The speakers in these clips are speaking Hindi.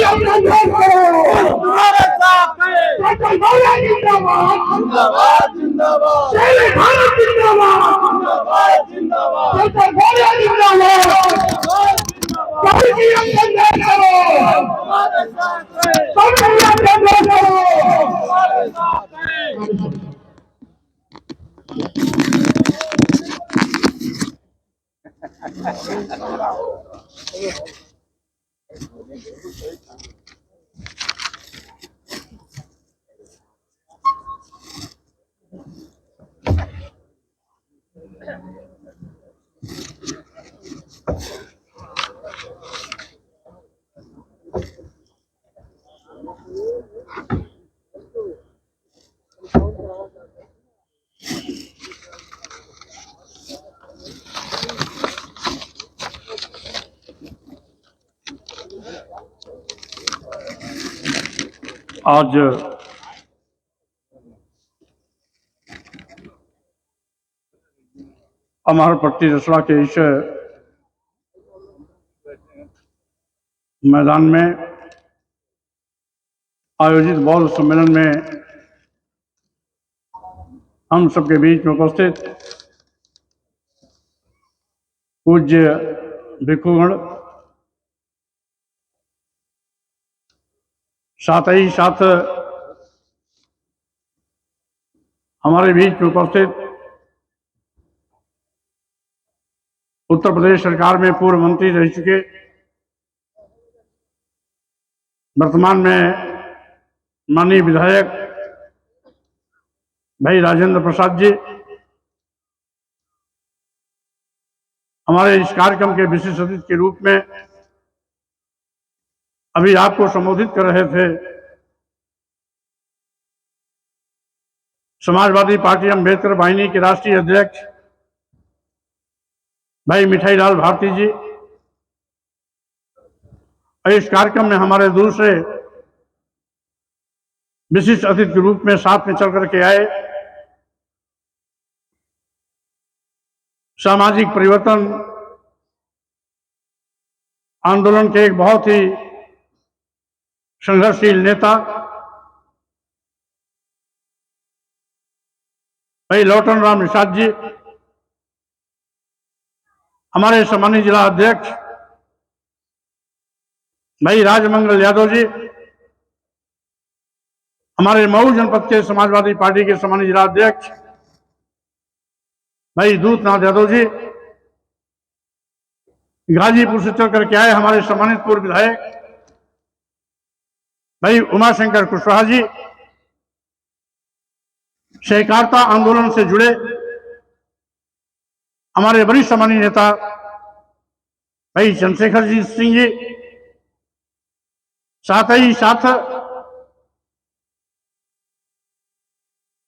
अपना देश करो, तुम्हारे साथ है। डॉक्टर मौर्य जिंदाबाद, जिंदाबाद जिंदाबाद, शेर भारत जिंदाबाद, जिंदाबाद जिंदाबाद, डॉक्टर मौर्य जिंदाबाद, सबकी अपना देश करो, तुम्हारे साथ है। सबकी अपना देश करो। तुम्हारे साथ है। आज अमरपट्टी रसड़ा के इस मैदान में आयोजित बौद्ध सम्मेलन में हम सबके बीच में उपस्थित पूज्य भिक्षुगण, साथ ही साथ हमारे बीच में उपस्थित उत्तर प्रदेश सरकार में पूर्व मंत्री रह चुके, वर्तमान में माननीय विधायक भाई राजेंद्र प्रसाद जी, हमारे इस कार्यक्रम के विशेष अतिथि के रूप में अभी आपको संबोधित कर रहे थे समाजवादी पार्टी अम्बेडकर वाहिनी के राष्ट्रीय अध्यक्ष भाई मिठाई लाल भारती जी। और इस कार्यक्रम में हमारे दूसरे विशिष्ट अतिथि के रूप में साथ में चल करके आए सामाजिक परिवर्तन आंदोलन के एक बहुत ही संघर्षशील नेता भाई लौटन राम निषाद जी, हमारे सम्मानित जिला अध्यक्ष भाई राजमंगल यादव जी, हमारे मऊ जनपद के समाजवादी पार्टी के सम्मानित जिला अध्यक्ष भाई दूतनाथ यादव जी, गाजीपुर से चल करके आए हमारे सम्मानित पूर्व विधायक भाई उमाशंकर कुशवाहा जी, सहकारिता आंदोलन से जुड़े हमारे वरिष्ठ सम्मानीय नेता भाई चंद्रशेखर जी सिंह जी, साथ ही साथ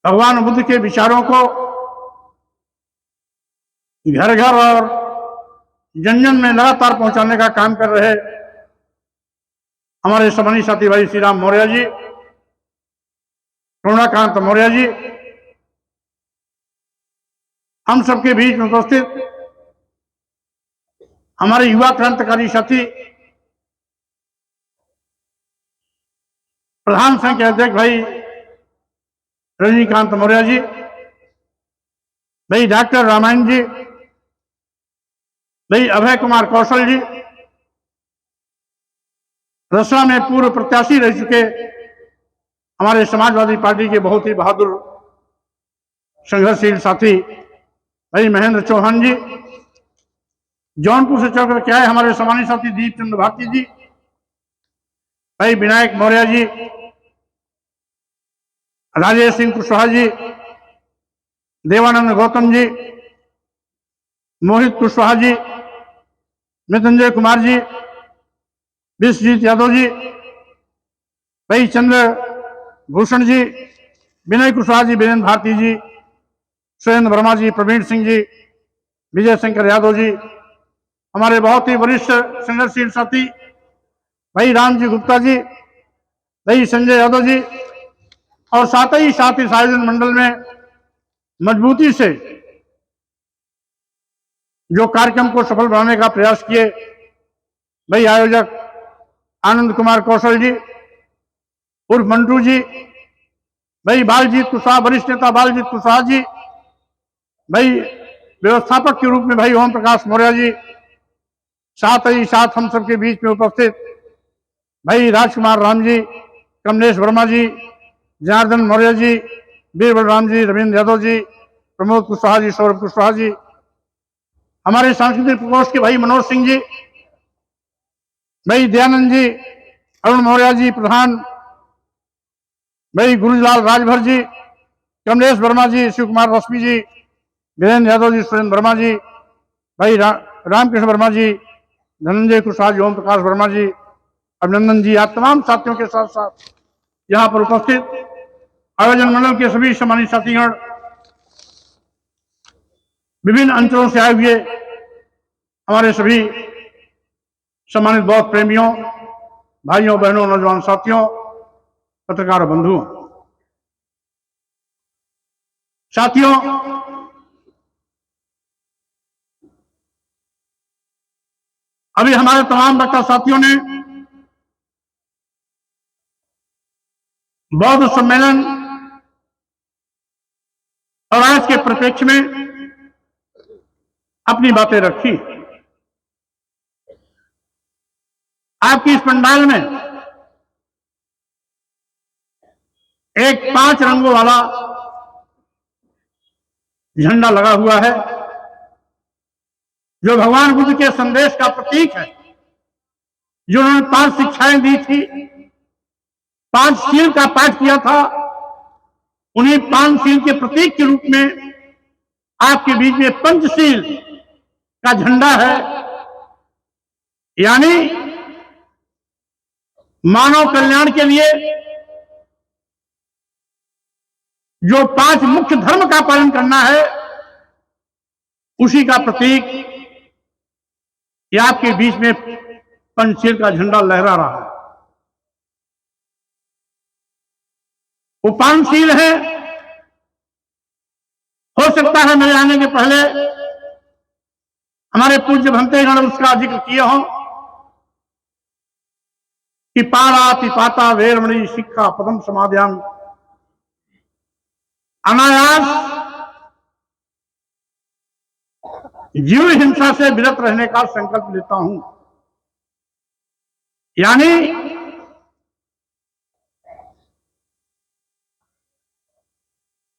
भगवान बुद्ध के विचारों को घर घर और जन जन में लगातार पहुंचाने का काम कर रहे हमारे सम्मानीय साथी भाई श्री राम मौर्य जी, करुणाकांत मौर्य जी, हम सबके बीच में उपस्थित हमारे युवा क्रांतिकारी साथी प्रधान संघ के अध्यक्ष भाई रजनीकांत मौर्य जी, भाई डॉक्टर रामायण जी, भाई अभय कुमार कौशल जी, रसड़ा में पूर्व प्रत्याशी रह चुके हमारे समाजवादी पार्टी के बहुत ही बहादुर संघर्षशील साथी भाई महेंद्र चौहान जी, जौनपुर से चल करके आए हमारे सम्मानित साथी दीप चंद्र भारती जी, भाई विनायक मौर्य जी, राजेश सिंह कुशवाहा जी, देवानंद गौतम जी, मोहित कुशवाहा जी, मृत्युंजय कुमार जी, विश्वजीत यादव जी, भाई चंद्र भूषण जी, विनय कुशवाहा जी, वीरेंद्र भारती जी, सुरेंद्र वर्मा जी, प्रवीण सिंह जी, विजय शंकर यादव जी, हमारे बहुत ही वरिष्ठ संघर्षशील साथी भाई राम जी गुप्ता जी, भाई संजय यादव जी, और साथ ही इस आयोजन मंडल में मजबूती से जो कार्यक्रम को सफल बनाने का प्रयास किए भाई आयोजक आनंद कुमार कौशल जी उर्फ मंटू जी, भाई बालजीत कुशवाहा, वरिष्ठ नेता बालजीत कुशवाहा जी, भाई व्यवस्थापक के रूप में भाई ओम प्रकाश मौर्य जी, साथ ही साथ हम सबके बीच में उपस्थित भाई राजकुमार राम जी, कमलेश वर्मा जी, जनार्दन मौर्य जी, वीर बलराम जी, रविंद्र यादव जी, प्रमोद कुशवाहा जी, सौरभ कुशवाहा जी, हमारे सांस्कृतिक प्रकोष्ठ के भाई मनोज सिंह जी, भाई दयानंद जी, अरुण मौर्य जी प्रधान, भाई गुरुलाल राजभर जी, कमलेश वर्मा जी, शिव कुमार रश्मि जी, वीरेंद्र यादव जी, सुरेंद्र वर्मा जी, भाई रामकृष्ण वर्मा जी, धनंजय कुशवाहा जी, ओम प्रकाश वर्मा जी, अभिनंदन जी, आप तमाम साथियों के साथ साथ यहाँ पर उपस्थित आयोजन मंडल के सभी सम्मानित साथीगण, विभिन्न अंचलों से आए हुए हमारे सभी सम्मानित बौद्ध प्रेमियों, भाइयों बहनों, नौजवान साथियों, पत्रकार बंधुओं, साथियों, अभी हमारे तमाम वक्ता साथियों ने बौद्ध सम्मेलन और आज के परिप्रेक्ष्य में अपनी बातें रखी। आपकी इस पंडाल में एक 5 रंगों वाला झंडा लगा हुआ है जो भगवान बुद्ध के संदेश का प्रतीक है, जो उन्होंने 5 शिक्षाएं दी थी, 5 शील का पाठ किया था, उन्हीं 5 शील के प्रतीक के रूप में आपके बीच में पंचशील का झंडा है, यानी मानव कल्याण के लिए जो 5 मुख्य धर्म का पालन करना है, उसी का प्रतीक ये आपके बीच में पंचशील का झंडा लहरा रहा है। वो 5 शील है। हो सकता है मेरे आने के पहले हमारे पूज्य भंतेगण उसका जिक्र किए हों कि पाणा तिपाता वेरमणि शिक्षा पदम समाध्याम, अनायास जीव हिंसा से विरत रहने का संकल्प लेता हूं, यानी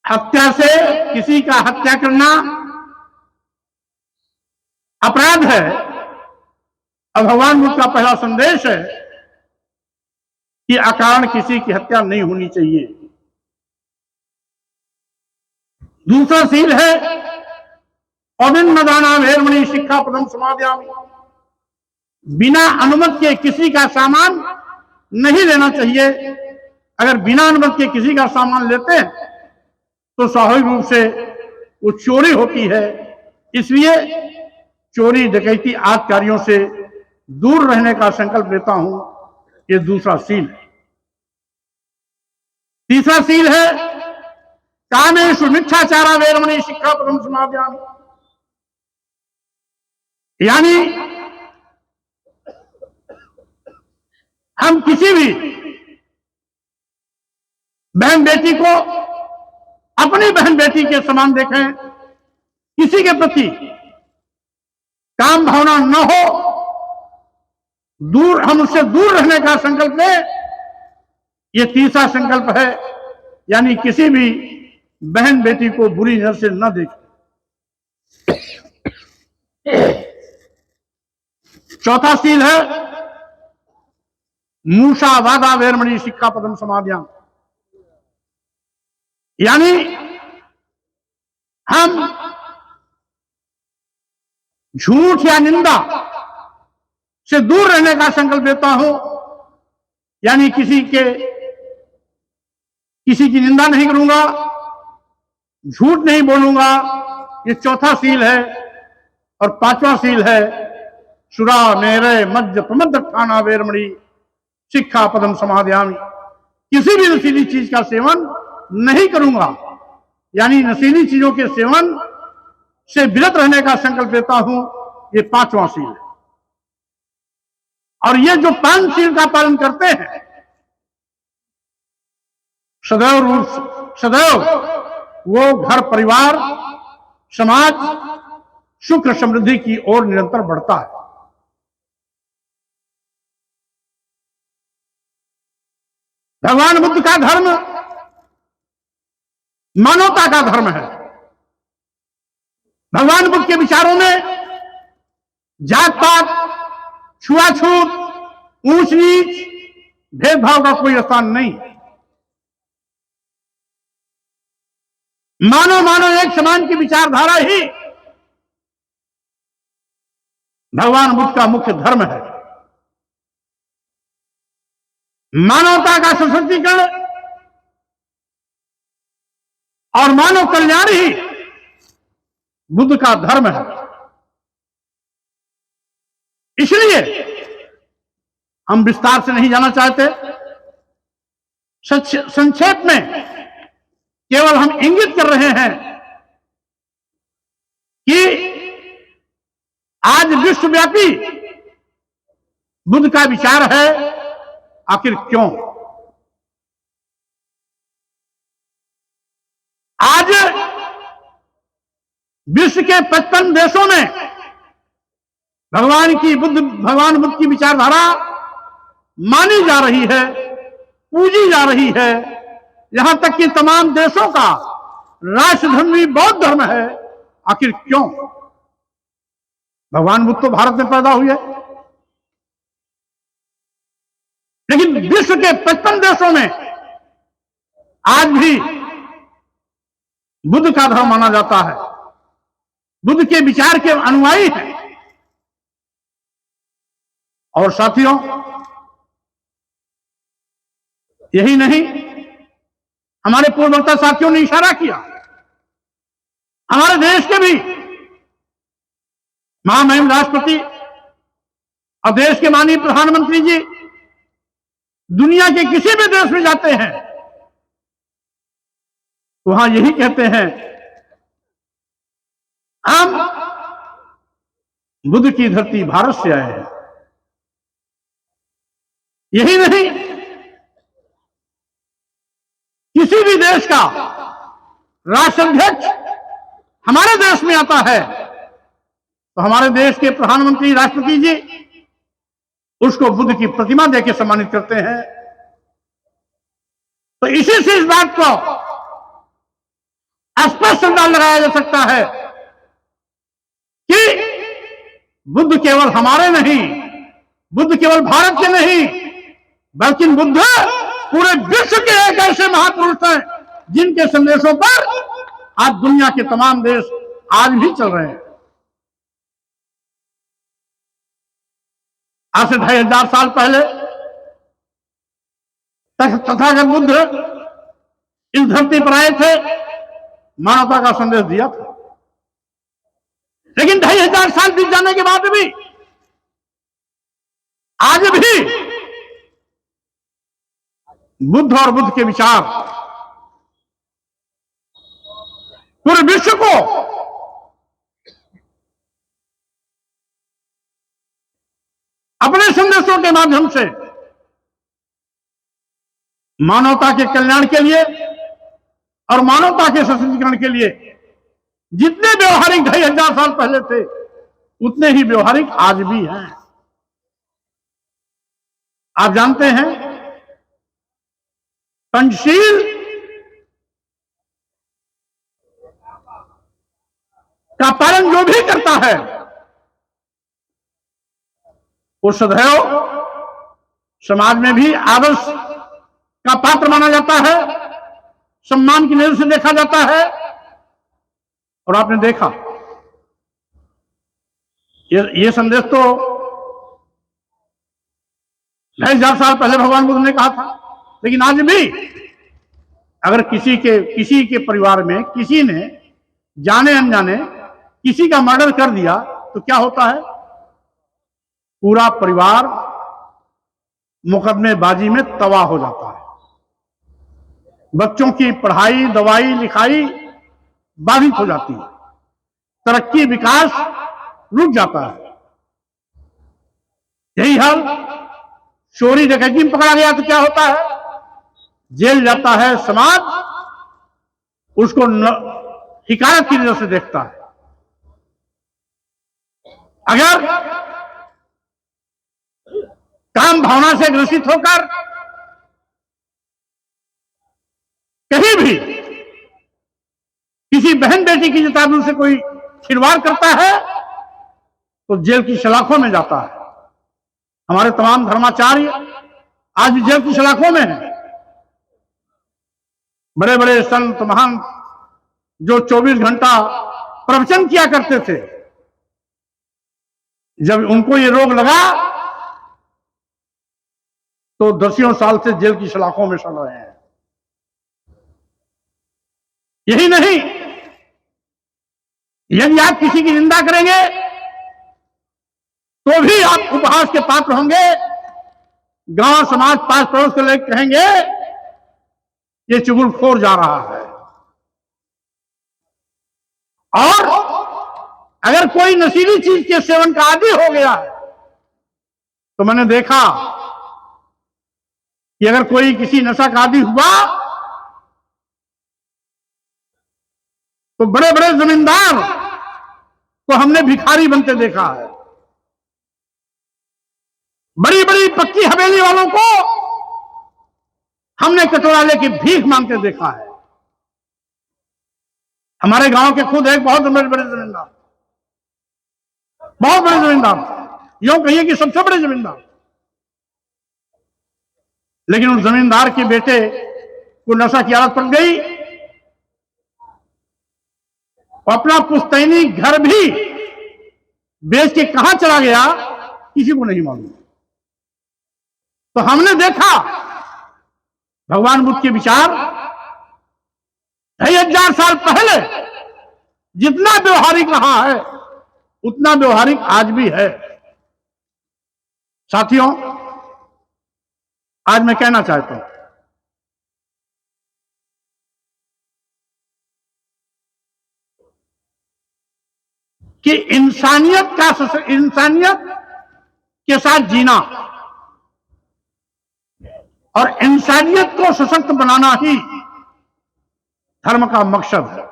हत्या से किसी का हत्या करना अपराध है। और भगवान बुद्ध का पहला संदेश है कि अकारण किसी की हत्या नहीं होनी चाहिए। दूसरा शील है अविन्नदाना वेरमणि शिक्षा पदम समाध्यामि, बिना अनुमति के किसी का सामान नहीं लेना चाहिए। अगर बिना अनुमति के किसी का सामान लेते हैं तो स्वाभाविक रूप से वो चोरी होती है। इसलिए चोरी डकैती आदि कार्यों से दूर रहने का संकल्प लेता हूं, ये दूसरा शील है। तीसरा शील है कामेषु मिथ्याचारा वेरमणि शिक्षा पदम समाध्यामि, यानी हम किसी भी बहन बेटी को अपनी बहन बेटी के समान देखें, किसी के प्रति काम भावना न हो, दूर हम उससे दूर रहने का संकल्प लें, ये तीसरा संकल्प है। यानी किसी भी बहन बेटी को बुरी नजर से न देखें। चौथा शील है मूषा वादा वेरमणि शिक्षा पदम समाध्याम, यानी हम झूठ या निंदा से दूर रहने का संकल्प लेता हूं, यानी किसी की निंदा नहीं करूंगा, झूठ नहीं बोलूंगा। ये चौथा शील है। और पांचवा शील है सुरा मेरे मध्य प्रमद खाना वेरमणि शिक्षा पदम समाध्यामि, किसी भी नशीली चीज का सेवन नहीं करूंगा, यानी नशीली चीजों के सेवन से विरत रहने का संकल्प लेता हूं। ये पांचवा शील है। और ये जो पंचशील का पालन करते हैं, सदैव वो घर परिवार समाज सुख समृद्धि की ओर निरंतर बढ़ता है। भगवान बुद्ध का धर्म मानवता का धर्म है। भगवान बुद्ध के विचारों में जात पात, छुआछूत, ऊंच नीच, भेदभाव का कोई स्थान नहीं। मानव एक समान की विचारधारा ही भगवान बुद्ध का मुख्य धर्म है। मानवता का सशक्तिकरण और मानव कल्याण ही बुद्ध का धर्म है। इसलिए हम विस्तार से नहीं जाना चाहते, संक्षेप में केवल हम इंगित कर रहे हैं कि आज विश्वव्यापी बुद्ध का विचार है। आखिर क्यों? आज विश्व के 55 देशों में भगवान बुद्ध की विचारधारा मानी जा रही है, पूजी जा रही है। यहां तक कि तमाम देशों का राष्ट्रधर्म भी बौद्ध धर्म है। आखिर क्यों? भगवान बुद्ध तो भारत में पैदा हुए, लेकिन विश्व के 55 देशों में आज भी बुद्ध का धर्म माना जाता है, बुद्ध के विचार के अनुयायी हैं। और साथियों, यही नहीं, हमारे पूर्ववक्ता साथियों ने इशारा किया, हमारे देश के भी महामहिम राष्ट्रपति और देश के माननीय प्रधानमंत्री जी दुनिया के किसी भी देश में जाते हैं, वहां यही कहते हैं, हम बुद्ध की धरती भारत से आए हैं। यही नहीं, किसी भी देश का राष्ट्राध्यक्ष हमारे देश में आता है तो हमारे देश के प्रधानमंत्री राष्ट्रपति जी उसको बुद्ध की प्रतिमा देकर सम्मानित करते हैं। तो इसी से इस बात को स्पष्ट अंदाज लगाया जा सकता है कि बुद्ध केवल हमारे नहीं, बुद्ध केवल भारत के नहीं, बल्कि बुद्ध पूरे विश्व के एक ऐसे महापुरुष हैं जिनके संदेशों पर आज दुनिया के तमाम देश आज भी चल रहे हैं। आज से 2500 साल पहले तथागत बुद्ध इस धरती पर आए थे, मानवता का संदेश दिया था। लेकिन 2500 साल बीत जाने के बाद भी आज भी बुद्ध और बुद्ध के विचार पूरे विश्व को अपने संदेशों के माध्यम से मानवता के कल्याण के लिए और मानवता के सशक्तिकरण के लिए जितने व्यवहारिक 2500 साल पहले थे उतने ही व्यवहारिक आज भी हैं। आप जानते हैं, पंचशील का पालन जो भी करता है वो सदैव समाज में भी आदर्श का पात्र माना जाता है, सम्मान की नजर से देखा जाता है। और आपने देखा ये संदेश तो 2500 साल पहले भगवान बुद्ध ने कहा था, लेकिन आज भी अगर किसी के परिवार में किसी ने जाने अनजाने किसी का मर्डर कर दिया तो क्या होता है? पूरा परिवार मुकदमेबाजी में तबाह हो जाता है। बच्चों की पढ़ाई, दवाई, लिखाई बाधित हो जाती है, तरक्की, विकास रुक जाता है। यही हाल चोरी डकैती में पकड़ा गया तो क्या होता है, जेल जाता है, समाज उसको हिकायत की नजर से देखता है। अगर काम भावना से ग्रसित होकर कहीं भी किसी बहन बेटी की जताबू से कोई खिलवाड़ करता है तो जेल की सलाखों में जाता है। हमारे तमाम धर्माचार्य आज भी जेल की सलाखों में हैं। बड़े बड़े संत महान जो 24 घंटा प्रवचन किया करते थे, जब उनको ये रोग लगा तो दसियों साल से जेल की सलाखों में सड़ रहे हैं। यही नहीं, यदि आप किसी की निंदा करेंगे तो भी आप उपहास के पात्र होंगे। गांव समाज पास पड़ोस के लोग कहेंगे ये चुगलखोर जा रहा है। और अगर कोई नशीली चीज के सेवन का आदी हो गया है तो मैंने देखा कि अगर कोई किसी नशा का आदी हुआ तो बड़े बड़े जमींदार को हमने भिखारी बनते देखा है। बड़ी बड़ी पक्की हवेली वालों को हमने कटोरा लेके भीख मांगते देखा है। हमारे गांव के खुद एक बहुत बड़े बड़े जमींदार, बहुत बड़े जमींदार, यूं कहिए कि सबसे बड़े जमींदार, लेकिन उस जमींदार के बेटे को नशा की आदत पड़ गई। अपना पुश्तैनी घर भी बेच के कहां चला गया किसी को नहीं मालूम। तो हमने देखा भगवान बुद्ध के विचार 2000 साल पहले जितना व्यवहारिक रहा है उतना व्यवहारिक आज भी है। साथियों, आज मैं कहना चाहता हूं कि इंसानियत के साथ जीना और इंसानियत को सशक्त बनाना ही धर्म का मकसद है।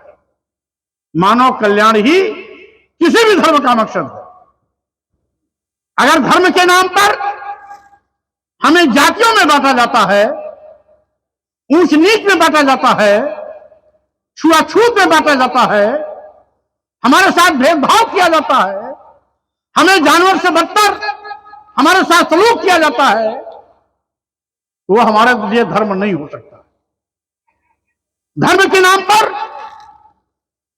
मानव कल्याण ही किसी भी धर्म का मकसद है। अगर धर्म के नाम पर हमें जातियों में बांटा जाता है, ऊंच नीच में बांटा जाता है, छुआछूत में बांटा जाता है, हमारे साथ भेदभाव किया जाता है, हमें जानवर से बदतर हमारे साथ सलूक किया जाता है, तो वह हमारे लिए धर्म नहीं हो सकता। धर्म के नाम पर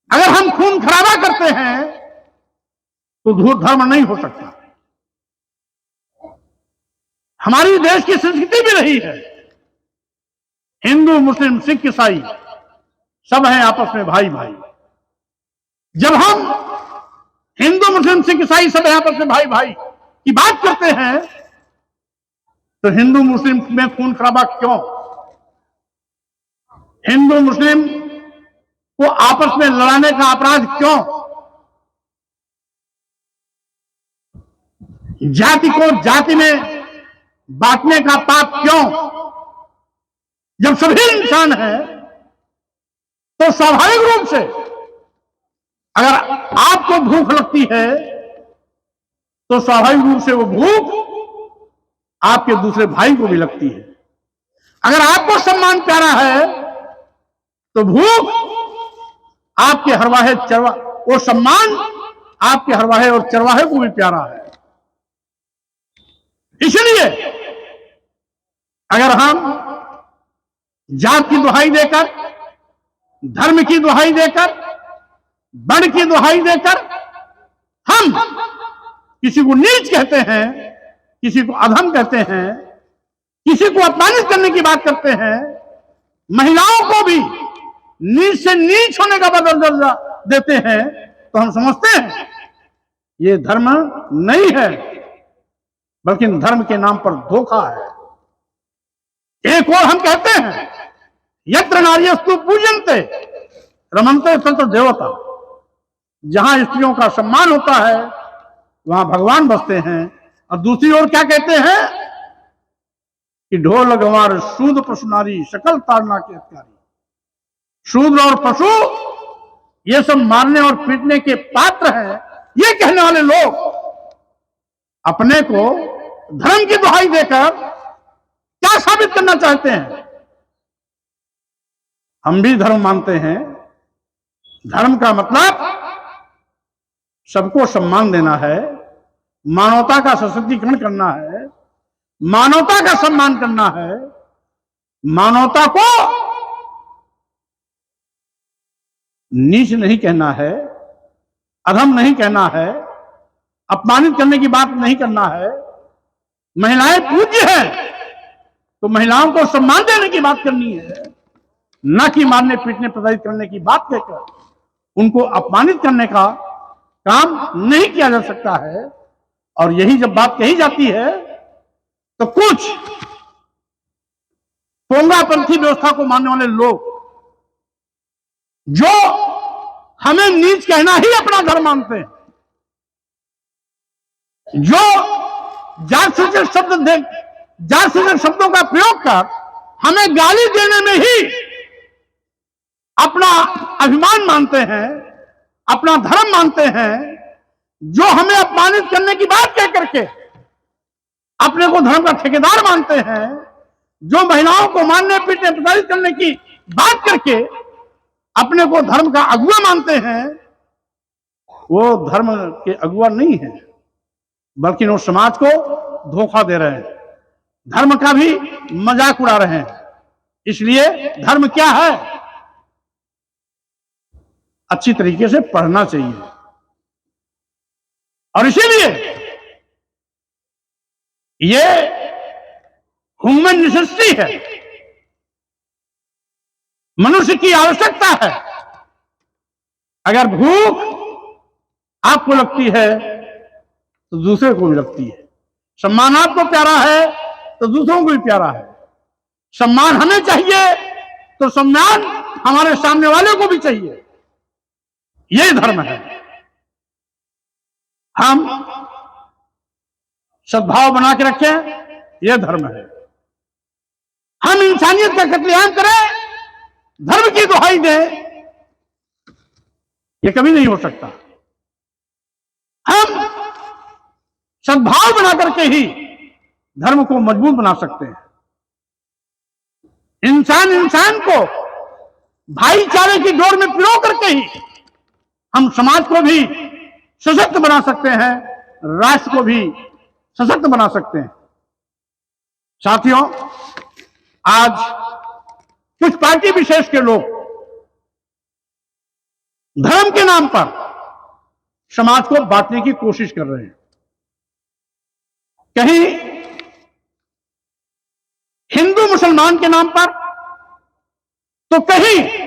अगर हम खून खराबा करते हैं तो धर्म नहीं हो सकता। हमारी देश की संस्कृति भी रही है, हिंदू मुस्लिम सिख ईसाई सब हैं आपस में भाई भाई। जब हम हिंदू मुस्लिम सिख ईसाई सब आपस में भाई भाई की बात करते हैं तो हिंदू मुस्लिम में खून खराबा क्यों? हिंदू मुस्लिम को आपस में लड़ाने का अपराध क्यों? जाति को जाति में बांटने का पाप क्यों? जब सभी इंसान हैं तो स्वाभाविक रूप से अगर आपको भूख लगती है तो स्वाभाविक रूप से वो भूख आपके दूसरे भाई को भी लगती है। अगर आपको सम्मान प्यारा है तो भूख आपके हरवाहे वो सम्मान आपके हरवाहे और चरवाहे को भी प्यारा है। इसलिए अगर हम जात की दुहाई देकर, धर्म की दुहाई देकर, वर्ण की दुहाई देकर हम किसी को नीच कहते हैं, किसी को अधम कहते हैं, किसी को अपमानित करने की बात करते हैं, महिलाओं को भी नीच से नीच होने का दर्जा देते हैं, तो हम समझते हैं ये धर्म नहीं है बल्कि धर्म के नाम पर धोखा है। एक और हम कहते हैं यत्र नार्यस्तु पूजन्ते रमन्ते तत्र देवता। जहां स्त्रियों का सम्मान होता है वहां भगवान बसते हैं, और दूसरी ओर क्या कहते हैं कि ढोल गंवार शूद्र पशु नारी सकल ताड़ना के हत्यारी। शूद्र और पशु ये सब मारने और पीटने के पात्र हैं। ये कहने वाले लोग अपने को धर्म की दुहाई देकर क्या साबित करना चाहते हैं? हम भी धर्म मानते हैं। धर्म का मतलब सबको सम्मान देना है, मानवता का सशक्तिकरण करना है, मानवता का सम्मान करना है, मानवता को नीच नहीं कहना है, अधम नहीं कहना है, अपमानित करने की बात नहीं करना है। महिलाएं पूज्य हैं तो महिलाओं को सम्मान देने की बात करनी है, न कि मारने पीटने प्रताड़ित करने की बात कहकर उनको अपमानित करने का काम नहीं किया जा सकता है। और यही जब बात कही जाती है तो कुछ पोंगापंथी व्यवस्था को मानने वाले लोग जो हमें नीच कहना ही अपना धर्म मानते हैं, जो जात सूचक शब्दों का प्रयोग कर हमें गाली देने में ही अपना अभिमान मानते हैं, अपना धर्म मानते हैं, जो हमें अपमानित करने की बात कह करके अपने को धर्म का ठेकेदार मानते हैं, जो महिलाओं को मारने पीटने प्रताड़ित करने की बात करके अपने को धर्म का अगुआ मानते हैं, वो धर्म के अगुआ नहीं है, बल्कि वो समाज को धोखा दे रहे हैं, धर्म का भी मजाक उड़ा रहे हैं। इसलिए धर्म क्या है अच्छी तरीके से पढ़ना चाहिए। और इसीलिए ये ह्यूमन नेसेसिटी है, मनुष्य की आवश्यकता है। अगर भूख आपको लगती है तो दूसरे को भी लगती है, सम्मान आपको प्यारा है तो दूसरों को भी प्यारा है, सम्मान हमें चाहिए तो सम्मान हमारे सामने वाले को भी चाहिए। यही धर्म है। हम सद्भाव बना के रखें, यह धर्म है। हम इंसानियत का कत्लेआम करें, धर्म की दुहाई दें, यह कभी नहीं हो सकता। हम सद्भाव बना करके ही धर्म को मजबूत बना सकते हैं। इंसान इंसान को भाईचारे की डोर में पिरो करके ही हम समाज को भी सशक्त बना सकते हैं, राष्ट्र को भी सशक्त बना सकते हैं। साथियों, आज कुछ पार्टी विशेष के लोग धर्म के नाम पर समाज को बांटने की कोशिश कर रहे हैं। कहीं हिंदू मुसलमान के नाम पर, तो कहीं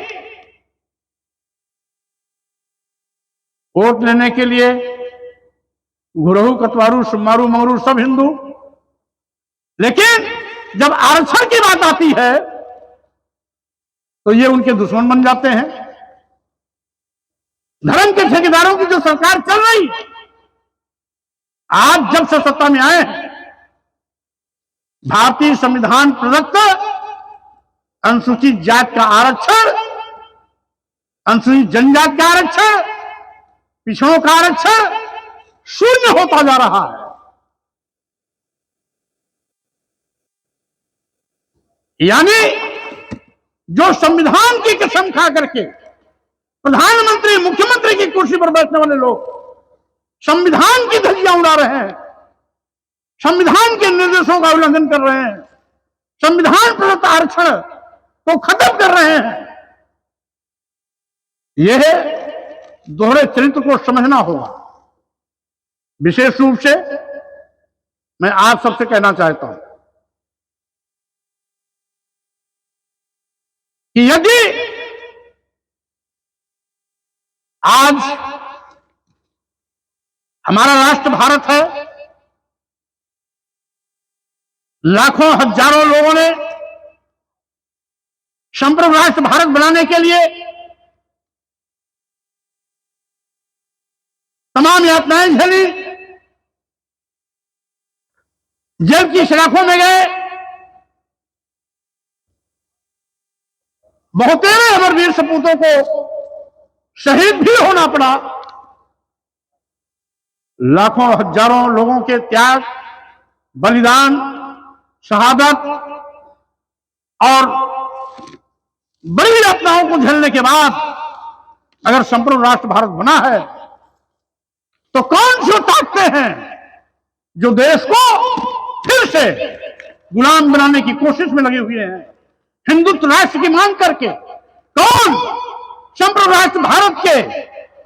वोट लेने के लिए गुरहु कतवारू सुमारू मंगरू सब हिंदू, लेकिन जब आरक्षण की बात आती है तो ये उनके दुश्मन बन जाते हैं। धर्म के ठेकेदारों की जो सरकार चल रही, आज जब से सत्ता में आए हैं, भारतीय संविधान प्रदत्त अनुसूचित जात का आरक्षण, अनुसूचित जनजाति का आरक्षण, पिछड़ों का आरक्षण शून्य होता जा रहा है। यानी जो संविधान की कसम खा करके प्रधानमंत्री मुख्यमंत्री की कुर्सी पर बैठने वाले लोग संविधान की धज्जियां उड़ा रहे हैं, संविधान के निर्देशों का उल्लंघन कर रहे हैं, संविधान प्रदत्त आरक्षण को खत्म कर रहे हैं, यह दोहरे चरित्र को समझना होगा। विशेष रूप से मैं आप सबसे कहना चाहता हूं कि यदि आज हमारा राष्ट्र भारत है, लाखों हजारों लोगों ने संप्रभु राष्ट्र भारत बनाने के लिए तमाम यातनाएं झेली, जेल की सलाखों में गए, बहुतेरे अमरवीर सपूतों को शहीद भी होना पड़ा। लाखों हजारों लोगों के त्याग, बलिदान, शहादत और बड़ी यातनाओं को झेलने के बाद अगर संपूर्ण राष्ट्र भारत बना है, तो कौन से ताकतें हैं जो देश को फिर से गुलाम बनाने की कोशिश में लगे हुए हैं? हिंदुत्व राष्ट्र की मांग करके कौन संपूर्ण राष्ट्र भारत के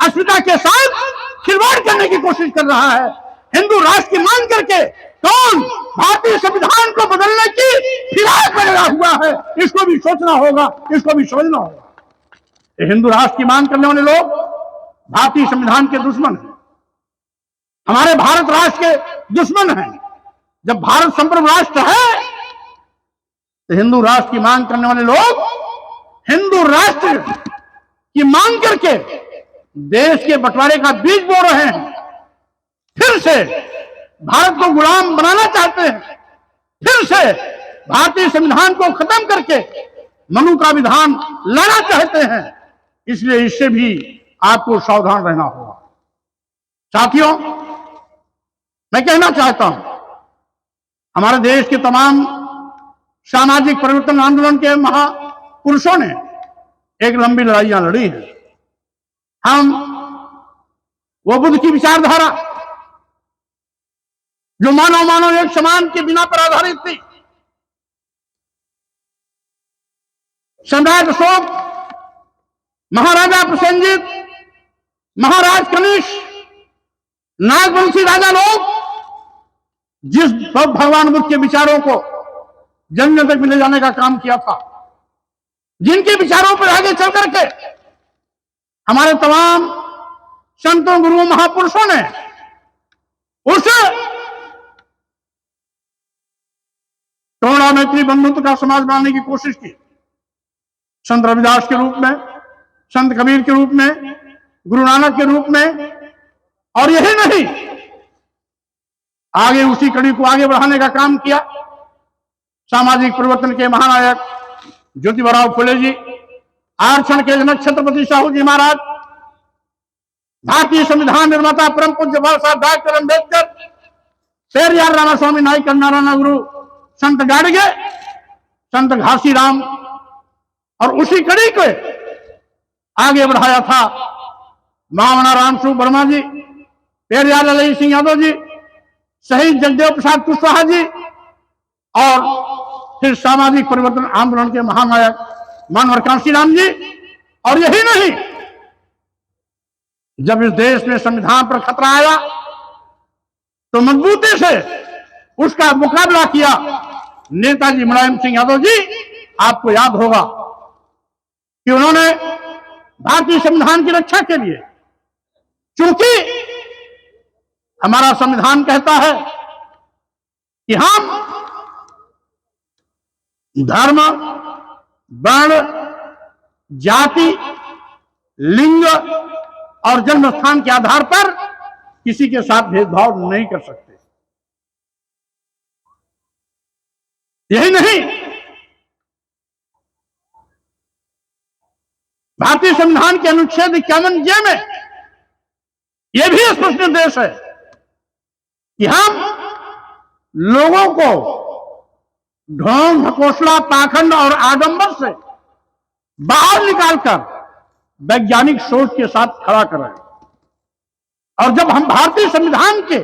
अस्मिता के साथ खिलवाड़ करने की कोशिश कर रहा है? हिंदू राष्ट्र की मांग करके कौन भारतीय संविधान को बदलने की फिराक में लगा हुआ है? इसको भी सोचना होगा, इसको भी समझना होगा। हिंदू राष्ट्र की मांग करने वाले लोग भारतीय संविधान के दुश्मन हैं, हमारे भारत राष्ट्र के दुश्मन हैं। जब भारत संपूर्ण राष्ट्र है तो हिंदू राष्ट्र की मांग करने वाले लोग हिंदू राष्ट्र की मांग करके देश के बंटवारे का बीज बो रहे हैं, फिर से भारत को गुलाम बनाना चाहते हैं, फिर से भारतीय संविधान को खत्म करके मनु का विधान लाना चाहते हैं। इसलिए इससे भी आपको सावधान रहना होगा। साथियों, मैं कहना चाहता हूं, हमारे देश के तमाम सामाजिक परिवर्तन आंदोलन के महापुरुषों ने एक लंबी लड़ाइयां लड़ी हैं। हम वो बुद्ध की विचारधारा जो मानव मानव एक समान के बिना पर आधारित थी, सम्राट अशोक, महाराजा प्रसेनजीत, महाराज कनिष्क, नागवंशी राजा लोग जिस भगवान बुद्ध के विचारों को जन जन तक ले जाने का काम किया था, जिनके विचारों पर आगे चल करके हमारे तमाम संतों, गुरुओं, महापुरुषों ने उस करुणा, मैत्री, बंधुत्व का समाज बनाने की कोशिश की। संत रविदास के रूप में, संत कबीर के रूप में, गुरु नानक के रूप में, और यही नहीं, आगे उसी कड़ी को आगे बढ़ाने का काम किया सामाजिक परिवर्तन के महानायक ज्योतिबा फुले जी, आरक्षण के जनक छत्रपति साहू जी महाराज, भारतीय संविधान निर्माता परम पूज्य बाबा साहब डॉक्टर अम्बेडकर, पेरियार रामास्वामी नाईक, नारायण गुरु संत गाडगे, संत घासीराम, और उसी कड़ी को आगे बढ़ाया था महामना रामस्वरूप वर्मा जी, पेरियार ललई सिंह यादव जी, शहीद जगदेव प्रसाद कुशवाहा जी, और फिर सामाजिक परिवर्तन आंदोलन के महानायक मानवर कांशीराम जी। और यही नहीं, जब इस देश में संविधान पर खतरा आया तो मजबूती से उसका मुकाबला किया नेताजी मुलायम सिंह यादव जी। आपको याद होगा कि उन्होंने भारतीय संविधान की रक्षा के लिए, चूंकि हमारा संविधान कहता है कि हम धर्म, वर्ण, जाति, लिंग और जन्म स्थान के आधार पर किसी के साथ भेदभाव नहीं कर सकते। यही नहीं, भारतीय संविधान के अनुच्छेद 51J में यह भी स्पष्ट निर्देश है कि हम लोगों को ढोंग, ढकोसला, पाखंड और आडंबर से बाहर निकालकर वैज्ञानिक सोच के साथ खड़ा करें। और जब हम भारतीय संविधान के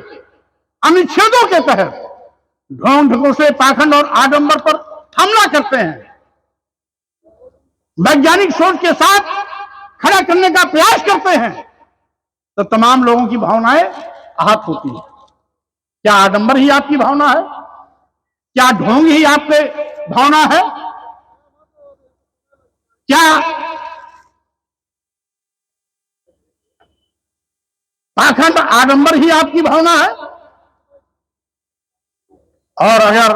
अनुच्छेदों के तहत ढोंग, ढकोसले, पाखंड और आडंबर पर हमला करते हैं, वैज्ञानिक सोच के साथ खड़ा करने का प्रयास करते हैं, तो तमाम लोगों की भावनाएं आहत होती है। क्या आडंबर ही आपकी भावना है? क्या ढोंग ही आपके भावना है? क्या पाखंड, आडंबर ही आपकी भावना है? और अगर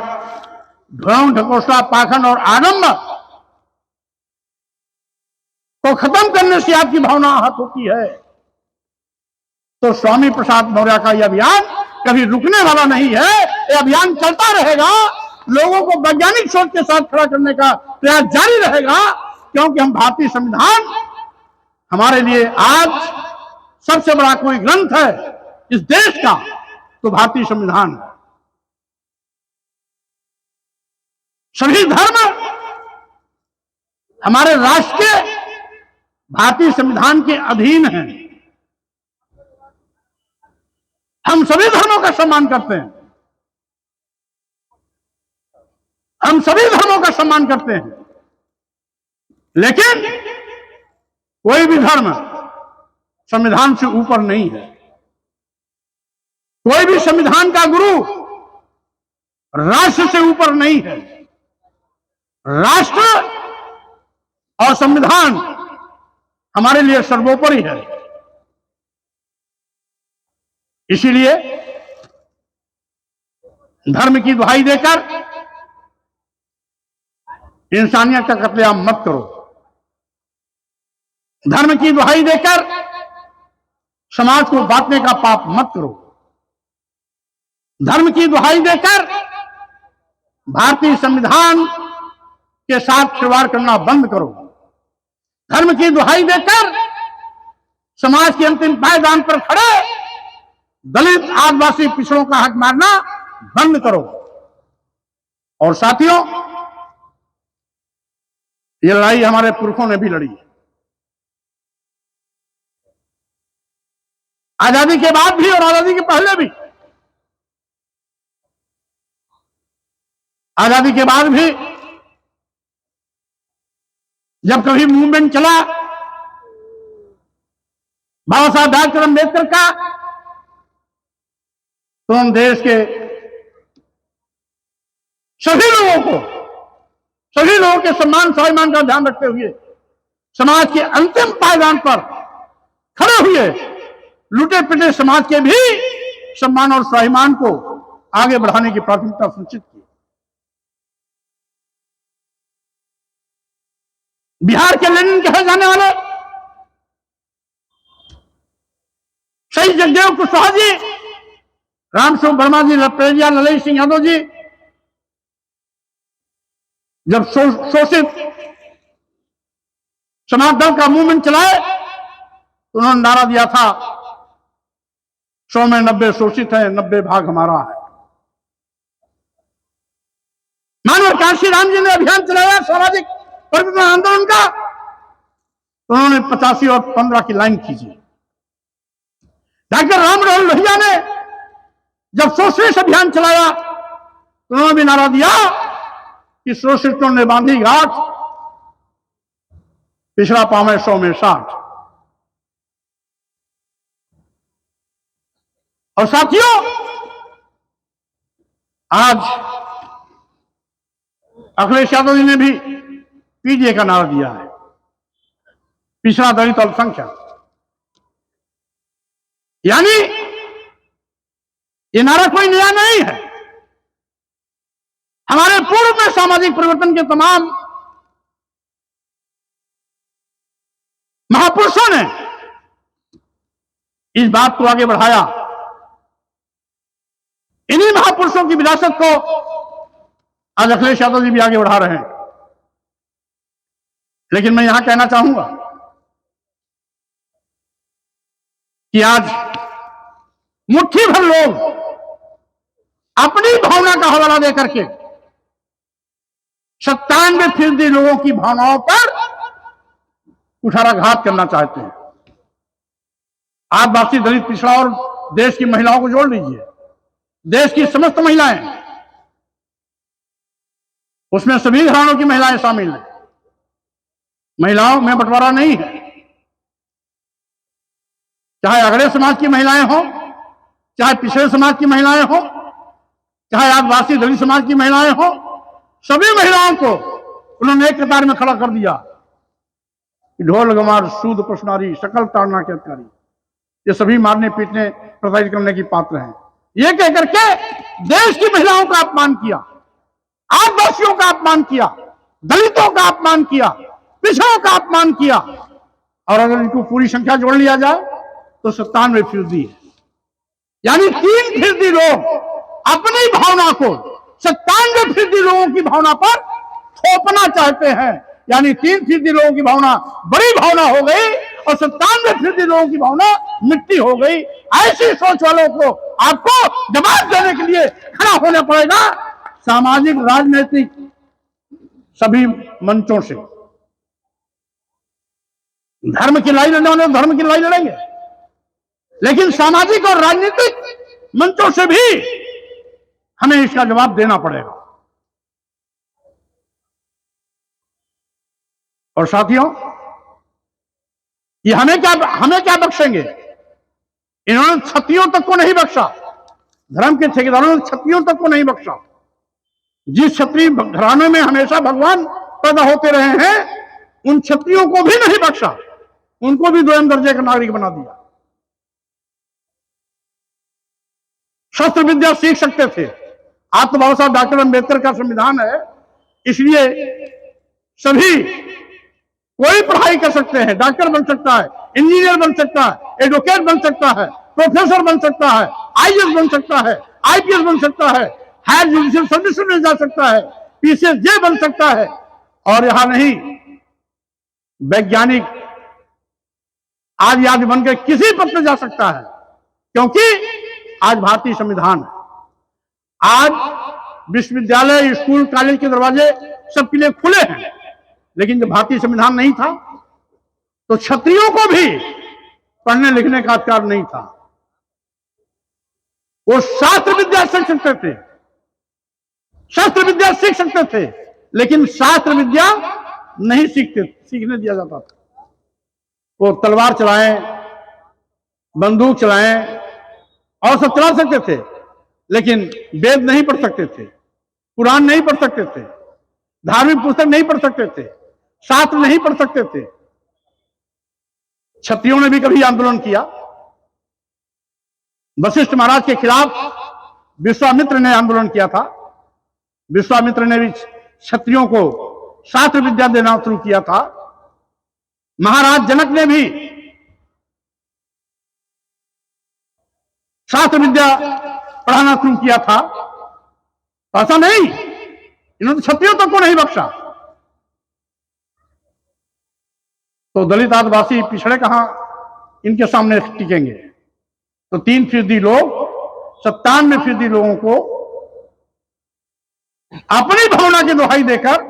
ढोंग, ढकोसला, पाखंड और आडंबर को खत्म करने से आपकी भावना आहत होती है, तो स्वामी प्रसाद मौर्य का यह अभियान कभी रुकने वाला नहीं है। ये अभियान चलता रहेगा, लोगों को वैज्ञानिक सोच के साथ खड़ा करने का प्रयास जारी रहेगा, क्योंकि हम भारतीय संविधान हमारे लिए आज सबसे बड़ा कोई ग्रंथ है इस देश का तो भारतीय संविधान है। सभी धर्म हमारे राष्ट्र के भारतीय संविधान के अधीन हैं। हम सभी धर्मों का सम्मान करते हैं, हम सभी धर्मों का सम्मान करते हैं, लेकिन कोई भी धर्म संविधान से ऊपर नहीं है। कोई भी संविधान का गुरु राष्ट्र से ऊपर नहीं है। राष्ट्र और संविधान हमारे लिए सर्वोपरि है। इसीलिए धर्म की दुहाई देकर इंसानियत का कत्लेआम मत करो। धर्म की दुहाई देकर समाज को बांटने का पाप मत करो। धर्म की दुहाई देकर भारतीय संविधान के साथ खिलवाड़ करना बंद करो। धर्म की दुहाई देकर समाज के अंतिम पायदान पर खड़े दलित आदिवासी पिछड़ों का हक मारना बंद करो। और साथियों, ये लड़ाई हमारे पुरखों ने भी लड़ी है। आजादी के बाद भी और आजादी के पहले भी। आजादी के बाद भी जब कभी मूवमेंट चला बाबा साहब डॉक्टर अम्बेडकर का, तो हम देश के सभी लोगों के सम्मान स्वाभिमान का ध्यान रखते हुए समाज के अंतिम पायदान पर खड़े हुए लूटे पिटे समाज के भी सम्मान और स्वाभिमान को आगे बढ़ाने की प्राथमिकता सुनिश्चित की। बिहार के लेनिन कहे जाने वाले शहीद जगदेव कुशवाहा जी, रामस्वरूप वर्मा जी, लपेरिया ललई सिंह यादव जी जब शोषित समाज दल का मूवमेंट चलाए तो उन्होंने नारा दिया था 100 में 90 शोषित है, 90 भाग हमारा है। मानव काशी राम जी ने अभियान चलाया सामाजिक परिवर्तन आंदोलन का, तो उन्होंने 85 और 15 की लाइन खींची। डॉक्टर राममनोहर लोहिया ने जब सोशलिस्ट अभियान चलाया तो उन्होंने भी नारा दिया कि शोषितों ने बांधी घाट, पिछड़ा पावे 100 में 60। और साथियों, आज अखिलेश यादव जी ने भी पीडीए का नारा दिया है, पिछड़ा दलित अल्पसंख्यक। यानी ये नारा कोई नया नहीं है। हमारे पूर्व में सामाजिक परिवर्तन के तमाम महापुरुषों ने इस बात को आगे बढ़ाया। इन्हीं महापुरुषों की विरासत को आज अखिलेश यादव जी भी आगे बढ़ा रहे हैं। लेकिन मैं यहां कहना चाहूंगा कि आज मुट्ठी भर लोग अपनी भावना का हवाला देकर के 97% लोगों की भावनाओं पर कुठाराघात करना चाहते हैं। आदिवासी, दलित, पिछड़ा और देश की महिलाओं को जोड़ लीजिए। देश की समस्त महिलाएं, उसमें सभी घरानों की महिलाएं शामिल हैं। महिलाओं में बंटवारा नहीं है। चाहे अगड़े समाज की महिलाएं हो, चाहे पिछड़े समाज की महिलाएं हो, चाहे आदिवासी दलित समाज की महिलाएं हो, सभी महिलाओं को उन्होंने एक कतार में खड़ा कर दिया। ढोल गमार सूद पशुनारी सकल ताड़ना के अधिकारी, ये सभी मारने पीटने प्रताड़ित करने की पात्र हैं। ये कहकर के देश की महिलाओं का अपमान किया, आदिवासियों का अपमान किया, दलितों का अपमान किया, पिछड़ों का अपमान किया। और अगर इनको पूरी संख्या जोड़ लिया जाए तो 97% है। यानी 3% लोग अपनी भावना को 97% लोगों की भावना पर थोपना चाहते हैं। यानी 3% लोगों की भावना बड़ी भावना हो गई और 97% लोगों की भावना मिट्टी हो गई। ऐसी सोच वालों को आपको जवाब देने के लिए खड़ा होना पड़ेगा सामाजिक राजनीतिक सभी मंचों से। धर्म की लड़ाई लड़ने वाले धर्म की लड़ाई लड़ेंगे, लेकिन सामाजिक और राजनीतिक मंचों से भी हमें इसका जवाब देना पड़ेगा। और साथियों, ये हमें क्या बख्शेंगे? इन्होंने क्षत्रियों तक को नहीं बख्शा, धर्म के ठेकेदारों ने क्षत्रियों तक को नहीं बख्शा। जिस क्षत्रिय घराने में हमेशा भगवान पैदा होते रहे हैं, उन क्षत्रियों को भी नहीं बख्शा, उनको भी 2 दर्जे का नागरिक बना दिया। शस्त्र विद्या सीख सकते थे। आज तो बाबा साहब डॉक्टर अम्बेडकर का संविधान है, इसलिए सभी कोई पढ़ाई कर सकते हैं, डॉक्टर बन सकता है, इंजीनियर बन सकता है, एडवोकेट बन सकता है, प्रोफेसर बन सकता है, आईएएस बन सकता है, आईपीएस बन सकता है, हायर जुडिशियल सर्विस में जा सकता है, पीसीएसजे बन सकता है। और यहां नहीं, वैज्ञानिक आदि बनकर किसी पद पर जा सकता है, क्योंकि आज भारतीय संविधान है। आज विश्वविद्यालय, स्कूल, कॉलेज के दरवाजे सबके लिए खुले हैं, लेकिन जब भारतीय संविधान नहीं था तो क्षत्रियों को भी पढ़ने लिखने का अधिकार नहीं था। वो शास्त्र विद्या सीख सकते थे, शस्त्र विद्या सीख सकते थे, लेकिन शास्त्र विद्या नहीं सीखने दिया जाता था। वो तलवार चलाएं, बंदूक चलाएं और सब चला सकते थे, लेकिन वेद नहीं पढ़ सकते थे, कुरान नहीं पढ़ सकते थे, धार्मिक पुस्तक नहीं पढ़ सकते थे, शास्त्र नहीं पढ़ सकते थे। क्षत्रियों ने भी कभी आंदोलन किया। वशिष्ठ महाराज के खिलाफ विश्वामित्र ने आंदोलन किया था। विश्वामित्र ने भी क्षत्रियों को शास्त्र विद्या देना शुरू किया था। महाराज जनक ने भी शास्त्र विद्या पढ़ाना शुरू किया था। ऐसा नहीं, इन्होंने क्षत्रियों तक को नहीं बख्शा। तो दलित आदिवासी पिछड़े कहां इनके सामने टिकेंगे? तो 3% लोग 97% लोगों को अपनी भावना की दुहाई देकर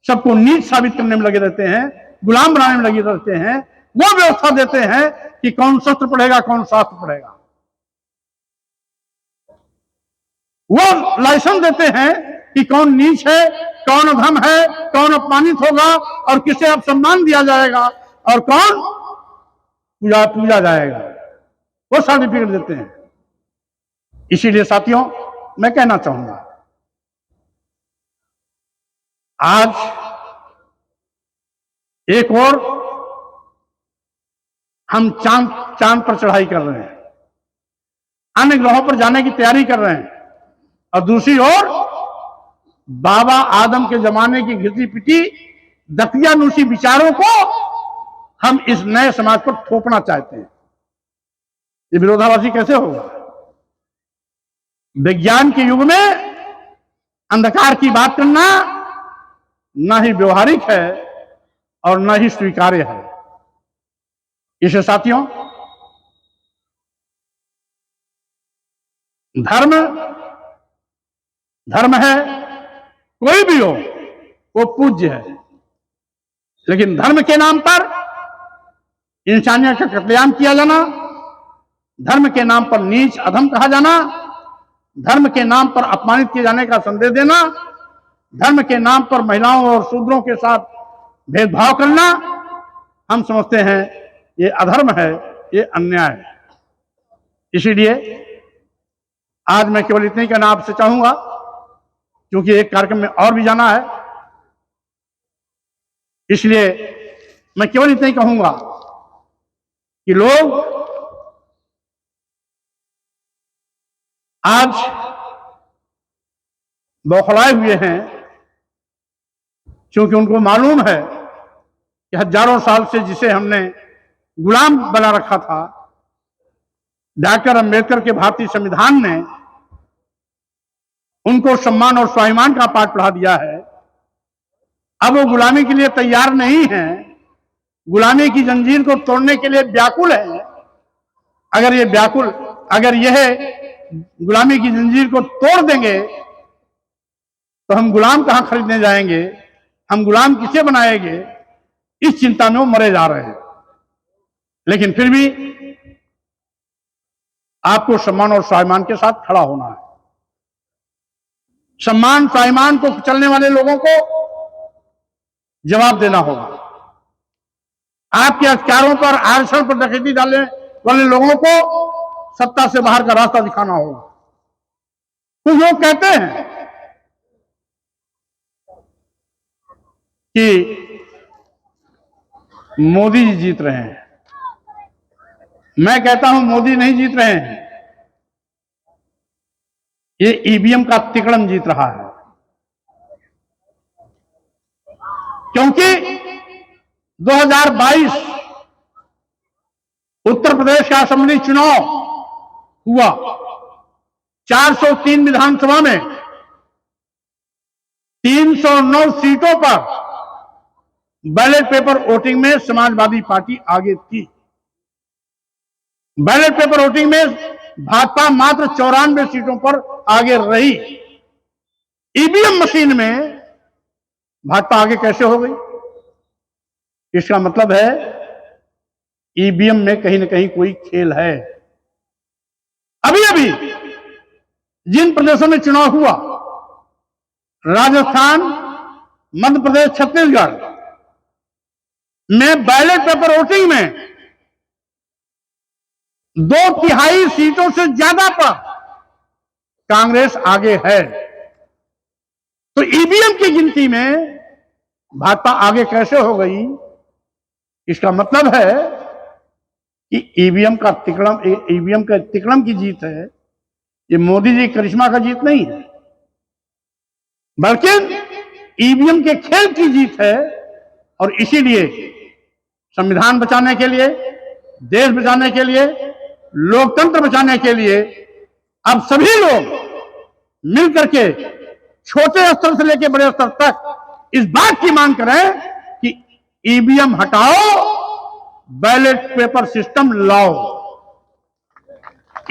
सबको नीच साबित करने में लगे रहते हैं, गुलाम बनाने में लगे रहते हैं। वो व्यवस्था देते हैं कि कौन शस्त्र पढ़ेगा, कौन शास्त्र पढ़ेगा। वो लाइसेंस देते हैं कि कौन नीच है, कौन अधम है, कौन अपमानित होगा और किसे अब सम्मान दिया जाएगा और कौन पूजा जाएगा। वो सर्टिफिकेट देते हैं। इसीलिए साथियों, मैं कहना चाहूंगा, आज एक और हम चांद पर चढ़ाई कर रहे हैं, अन्य ग्रहों पर जाने की तैयारी कर रहे हैं, और दूसरी ओर बाबा आदम के जमाने की घिसी पिटी दकियानूसी विचारों को हम इस नए समाज पर थोपना चाहते हैं। ये विरोधाभासी कैसे होगा? विज्ञान के युग में अंधकार की बात करना ना ही व्यवहारिक है और ना ही स्वीकार्य है। इसे साथियों, धर्म है, कोई भी हो वो पूज्य है, लेकिन धर्म के नाम पर इंसानियत का कत्लेआम किया जाना, धर्म के नाम पर नीच अधम कहा जाना, धर्म के नाम पर अपमानित किए जाने का संदेश देना, धर्म के नाम पर महिलाओं और शूद्रों के साथ भेदभाव करना, हम समझते हैं ये अधर्म है, ये अन्याय है। इसीलिए आज मैं केवल इतने ही कहना आपसे चाहूंगा, क्योंकि एक कार्यक्रम में और भी जाना है, इसलिए मैं केवल इतना ही कहूंगा कि लोग आज बौखलाए हुए हैं, क्योंकि उनको मालूम है कि हजारों साल से जिसे हमने गुलाम बना रखा था, डॉक्टर अंबेडकर के भारतीय संविधान ने उनको सम्मान और स्वाभिमान का पाठ पढ़ा दिया है। अब वो गुलामी के लिए तैयार नहीं है, गुलामी की जंजीर को तोड़ने के लिए व्याकुल है। अगर यह गुलामी की जंजीर को तोड़ देंगे तो हम गुलाम कहां खरीदने जाएंगे, हम गुलाम किसे बनाएंगे, इस चिंता में वो मरे जा रहे हैं। लेकिन फिर भी आपको सम्मान और स्वाभिमान के साथ खड़ा होना है। सम्मान स्वाभिमान को कुचलने वाले लोगों को जवाब देना होगा। आपके अधिकारों पर, आरक्षण पर डकैती डालने वाले लोगों को सत्ता से बाहर का रास्ता दिखाना होगा। कुछ लोग कहते हैं कि मोदी जी जीत रहे हैं। मैं कहता हूं मोदी नहीं जीत रहे हैं, ये ईवीएम का तिकड़म जीत रहा है। क्योंकि 2022 उत्तर प्रदेश का असेंबली चुनाव हुआ, 403 विधानसभा में 309 सीटों पर बैलेट पेपर वोटिंग में समाजवादी पार्टी आगे थी। बैलेट पेपर वोटिंग में भाजपा मात्र 94 सीटों पर आगे रही। ईवीएम मशीन में भाजपा आगे कैसे हो गई? इसका मतलब है ईवीएम में कहीं ना कहीं कोई खेल है। अभी जिन प्रदेशों में चुनाव हुआ, राजस्थान, मध्य प्रदेश, छत्तीसगढ़ में बैलेट पेपर वोटिंग में 2/3 सीटों से ज्यादा पर कांग्रेस आगे है। तो ईवीएम की गिनती में भाजपा आगे कैसे हो गई? इसका मतलब है कि ईवीएम के तिकड़म की जीत है। ये मोदी जी करिश्मा का जीत नहीं है, बल्कि ईवीएम के खेल की जीत है। और इसीलिए संविधान बचाने के लिए, देश बचाने के लिए, लोकतंत्र बचाने के लिए अब सभी लोग मिलकर के छोटे स्तर से लेकर बड़े स्तर तक इस बात की मांग करें कि ईवीएम हटाओ, बैलेट पेपर सिस्टम लाओ।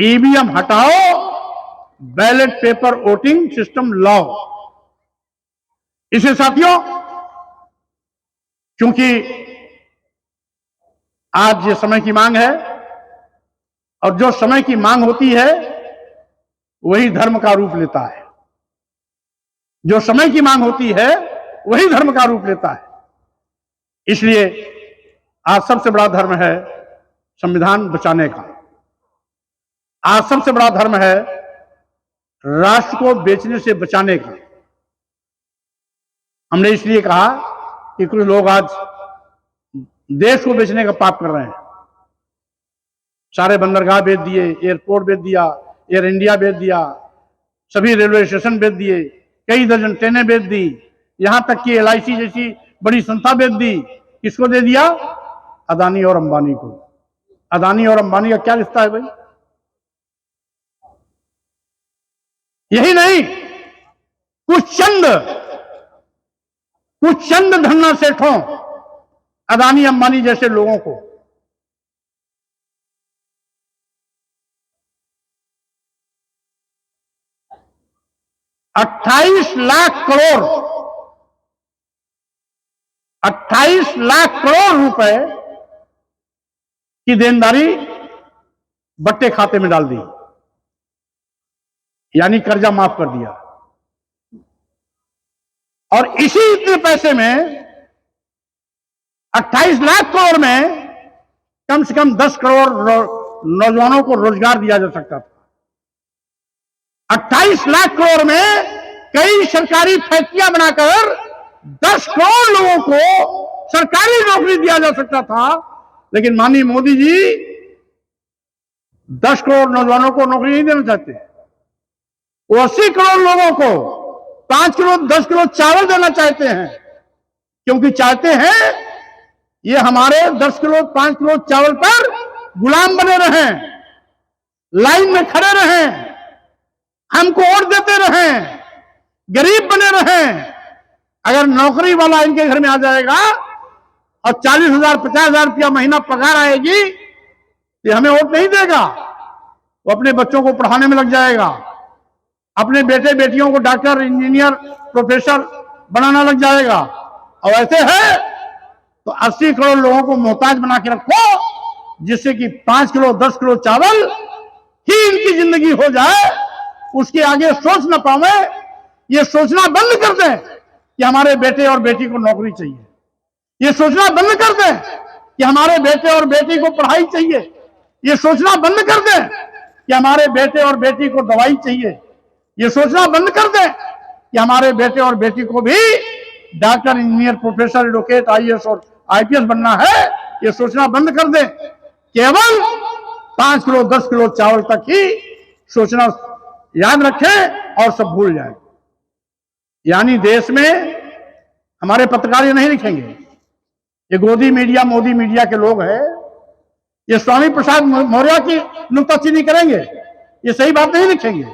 ईवीएम हटाओ, बैलेट पेपर वोटिंग सिस्टम लाओ। इसे साथियों, क्योंकि आज ये समय की मांग है, और जो समय की मांग होती है वही धर्म का रूप लेता है। जो समय की मांग होती है वही धर्म का रूप लेता है। इसलिए आज सबसे बड़ा धर्म है संविधान बचाने का। आज सबसे बड़ा धर्म है राष्ट्र को बेचने से बचाने का। हमने इसलिए कहा कि कुछ लोग आज देश को बेचने का पाप कर रहे हैं। सारे बंदरगाह बेच दिए, एयरपोर्ट बेच दिया, एयर इंडिया बेच दिया, सभी रेलवे स्टेशन बेच दिए, कई दर्जन ट्रेनें बेच दी, यहां तक कि LIC जैसी बड़ी संस्था बेच दी। किसको दे दिया? अदानी और अंबानी को। अदानी और अंबानी का क्या रिश्ता है भाई? यही नहीं, कुछ चंद धन्ना सेठों, अदानी अंबानी जैसे लोगों को 28 लाख करोड़ रुपए की देनदारी बट्टे खाते में डाल दी, यानी कर्जा माफ कर दिया। और इसी इतने पैसे में 28 लाख करोड़ में कम से कम 10 करोड़ नौजवानों को रोजगार दिया जा सकता था। 28 लाख करोड़ में कई सरकारी फैक्ट्रियां बनाकर 10 करोड़ लोगों को सरकारी नौकरी दिया जा सकता था। लेकिन माननीय मोदी जी 10 करोड़ नौजवानों को नौकरी नहीं देना चाहते। वो 80 करोड़ लोगों को 5 किलो 10 किलो चावल देना चाहते हैं, क्योंकि चाहते हैं ये हमारे 10 किलो 5 किलो चावल पर गुलाम बने रहें। लाइन में खड़े रहें, हमको वोट देते रहें, गरीब बने रहें। अगर नौकरी वाला इनके घर में आ जाएगा और 40,000 50,000 रुपया महीना पगार आएगी, ये हमें वोट नहीं देगा। वो अपने बच्चों को पढ़ाने में लग जाएगा, अपने बेटे बेटियों को डॉक्टर, इंजीनियर, प्रोफेसर बनाना लग जाएगा। और ऐसे है तो 80 करोड़ लोगों को मोहताज बना के रखो, जिससे कि 5 किलो 10 किलो चावल ही इनकी जिंदगी हो जाए, उसके आगे सोच न पावे। ये सोचना बंद कर दें कि हमारे बेटे और बेटी को नौकरी चाहिए, ये सोचना बंद कर दें कि हमारे बेटे और बेटी को पढ़ाई चाहिए, ये सोचना बंद कर दें कि हमारे बेटे और बेटी को दवाई चाहिए, ये सोचना बंद कर दें कि हमारे बेटे और बेटी को भी doctor, engineer, professor, advocate, IAS और IPS बनना है। ये सोचना बंद कर दें, केवल 5 किलो 10 किलो चावल तक ही सोचना याद रखें और सब भूल जाएं। यानी देश में हमारे पत्रकार ये नहीं लिखेंगे, ये गोदी मीडिया, मोदी मीडिया के लोग हैं, ये स्वामी प्रसाद मौर्य की नुक्ताचीनी करेंगे, ये सही बात नहीं लिखेंगे।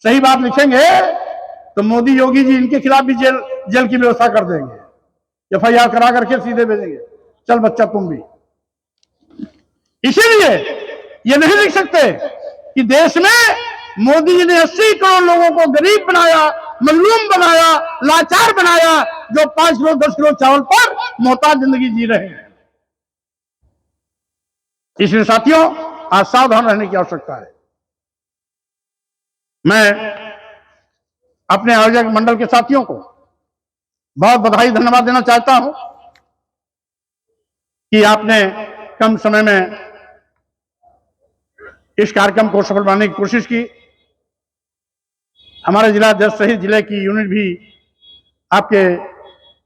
सही बात लिखेंगे तो मोदी, योगी जी इनके खिलाफ भी जेल की व्यवस्था कर देंगे, FIR करा करके सीधे भेजेंगे, चल बच्चा तुम भी। इसीलिए ये नहीं लिख सकते कि देश में मोदी जी ने 80 करोड़ लोगों को गरीब बनाया, मजलूम बनाया, लाचार बनाया, जो 5 किलो 10 किलो चावल पर मोहताज जिंदगी जी रहे हैं। इसलिए साथियों, आज सावधान रहने की आवश्यकता है। मैं अपने आयोजक मंडल के साथियों को बहुत बधाई, धन्यवाद देना चाहता हूं कि आपने कम समय में इस कार्यक्रम को सफल बनाने की कोशिश की। हमारे जिला अध्यक्ष सहित जिले की यूनिट भी आपके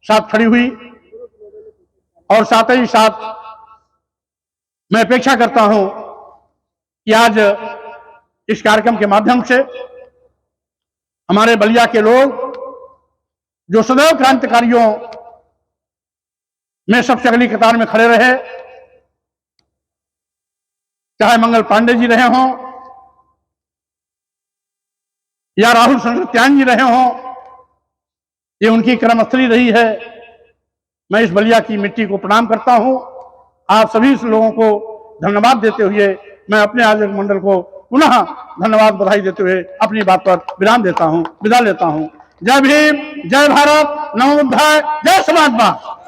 साथ खड़ी हुई और साथ ही साथ मैं अपेक्षा करता हूं कि आज इस कार्यक्रम के माध्यम से हमारे बलिया के लोग जो सदैव क्रांतिकारियों में सबसे अगली कतार में खड़े रहे, चाहे मंगल पांडे जी रहे हों या राहुल सत्यान जी रहे हों, ये उनकी कर्मस्थली रही है। मैं इस बलिया की मिट्टी को प्रणाम करता हूं। आप सभी लोगों को धन्यवाद देते हुए मैं अपने आयोजक मंडल को पुनः धन्यवाद, बधाई देते हुए अपनी बात पर विराम देता हूं, विदा लेता हूं। जय भीम, जय भारत, नमो बुद्धाय, जय समाजवाद।